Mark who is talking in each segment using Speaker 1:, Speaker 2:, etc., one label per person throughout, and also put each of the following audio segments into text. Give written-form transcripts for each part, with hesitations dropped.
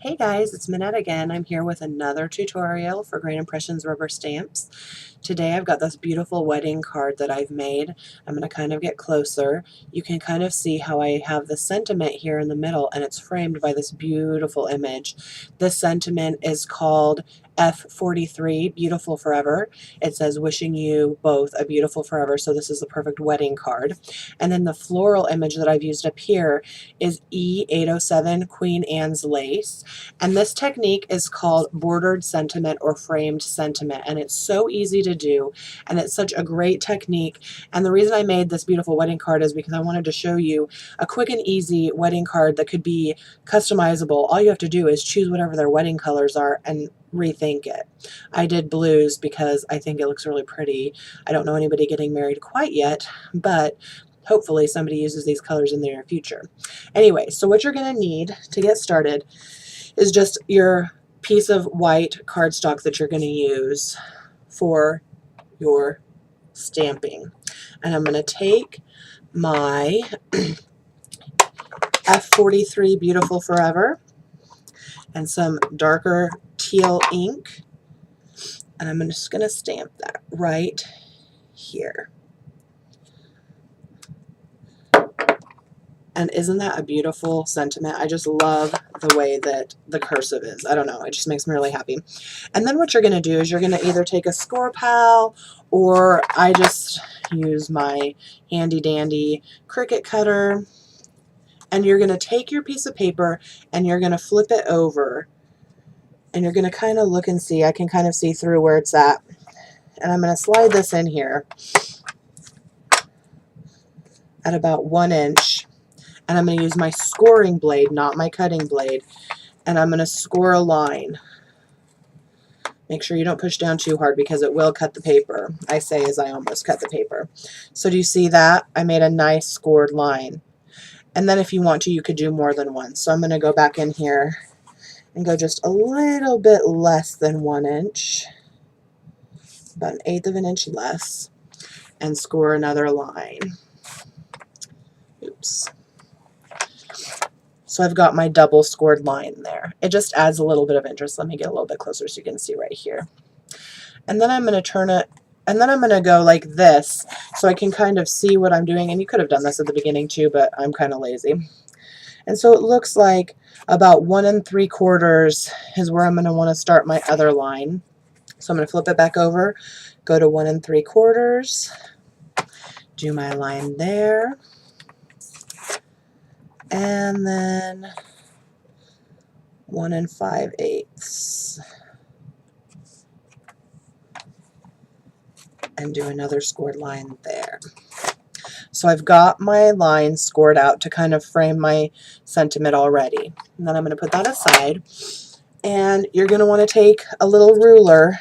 Speaker 1: Hey guys, it's Minette again. I'm here with another tutorial for Great Impressions rubber stamps. Today I've got this beautiful wedding card that I've made. I'm going to kind of get closer. You can kind of see how I have the sentiment here in the middle, and it's framed by this beautiful image. This sentiment is called F43, Beautiful Forever. It says wishing you both a beautiful forever, so this is the perfect wedding card. And then the floral image that I've used up here is E807, Queen Anne's Lace. And this technique is called bordered sentiment or framed sentiment, and it's so easy to do, and it's such a great technique. And the reason I made this beautiful wedding card is because I wanted to show you a quick and easy wedding card that could be customizable. All you have to do is choose whatever their wedding colors are and rethink it. I did blues because I think it looks really pretty. I don't know anybody getting married quite yet, but hopefully somebody uses these colors in the near future. Anyway, so what you're going to need to get started is just your piece of white cardstock that you're going to use for your stamping. And I'm going to take my F43 Beautiful Forever and some darker teal ink, and I'm just going to stamp that right here. And isn't that a beautiful sentiment? I just love the way that the cursive is. I don't know, it just makes me really happy. And then what you're going to do is you're going to either take a score pal, or I just use my handy dandy Cricut cutter, and you're going to take your piece of paper and you're going to flip it over, and you're going to kind of look and see. I can kind of see through where it's at. And I'm going to slide this in here at about 1 inch. And I'm going to use my scoring blade, not my cutting blade, and I'm going to score a line. Make sure you don't push down too hard because it will cut the paper. I say as I almost cut the paper. So do you see that? I made a nice scored line. And then if you want to, you could do more than one. So I'm going to go back in here and go just a little bit less than 1 inch, about 1/8 of an inch less, and score another line. Oops. So I've got my double scored line there. It just adds a little bit of interest. Let me get a little bit closer so you can see right here. And then I'm going to turn it, and then I'm going to go like this so I can kind of see what I'm doing. And you could have done this at the beginning too, but I'm kind of lazy. And so it looks like about 1 3/4 is where I'm going to want to start my other line. So I'm going to flip it back over, go to 1 3/4, do my line there, and then 1 5/8, and do another scored line there. So I've got my line scored out to kind of frame my sentiment already. And then I'm going to put that aside, and you're going to want to take a little ruler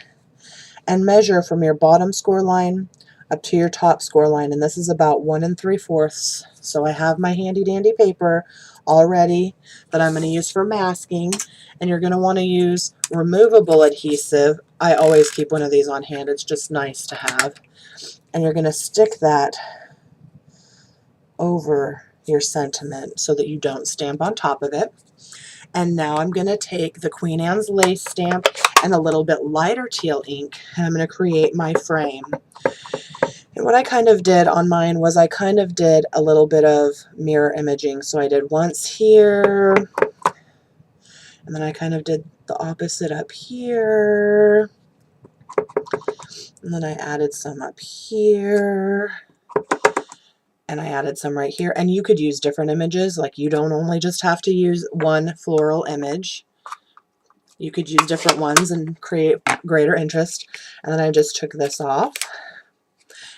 Speaker 1: and measure from your bottom score line up to your top score line, and this is about 1 3/4. So I have my handy dandy paper already that I'm going to use for masking, and you're going to want to use removable adhesive. I always keep one of these on hand. It's just nice to have. And you're going to stick that over your sentiment so that you don't stamp on top of it. And now I'm going to take the Queen Anne's Lace stamp and a little bit lighter teal ink, and I'm going to create my frame. And what I kind of did on mine was I kind of did a little bit of mirror imaging. So I did once here, and then I kind of did the opposite up here, and then I added some up here, and I added some right here. And you could use different images. Like, you don't only just have to use one floral image. You could use different ones and create greater interest. And then I just took this off,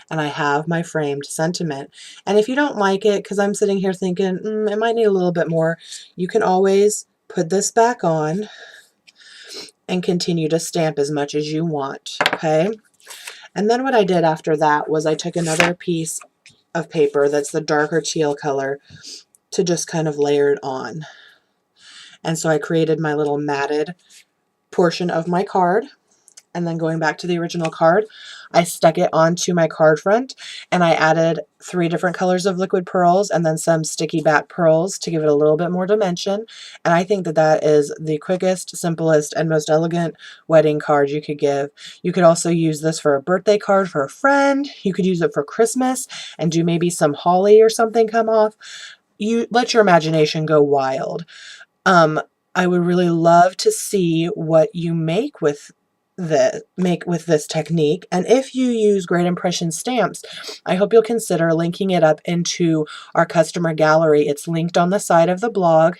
Speaker 1: and I have my framed sentiment. And if you don't like it, because I'm sitting here thinking, it might need a little bit more, you can always put this back on and continue to stamp as much as you want, okay? And then what I did after that was I took another piece of paper that's the darker teal color to just kind of layer it on. And so I created my little matted portion of my card. And then going back to the original card, I stuck it onto my card front and I added 3 different colors of liquid pearls and then some sticky back pearls to give it a little bit more dimension. And I think that that is the quickest, simplest, and most elegant wedding card you could give. You could also use this for a birthday card for a friend. You could use it for Christmas and do maybe some holly or something come off. You let your imagination go wild. I would really love to see what you make with this technique. And if you use Great Impression stamps, I hope you'll consider linking it up into our customer gallery. It's linked on the side of the blog.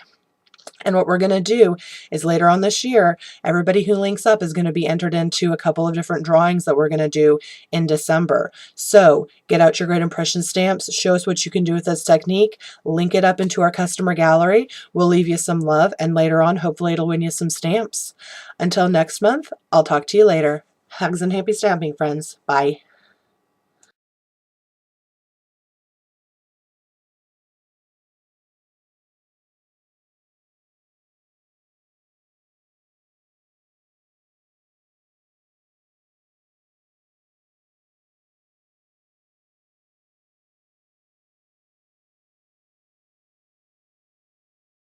Speaker 1: And what we're going to do is later on this year, everybody who links up is going to be entered into a couple of different drawings that we're going to do in December. So get out your Great Impression stamps, show us what you can do with this technique, link it up into our customer gallery. We'll leave you some love, and later on, hopefully it'll win you some stamps. Until next month, I'll talk to you later. Hugs and happy stamping, friends. Bye.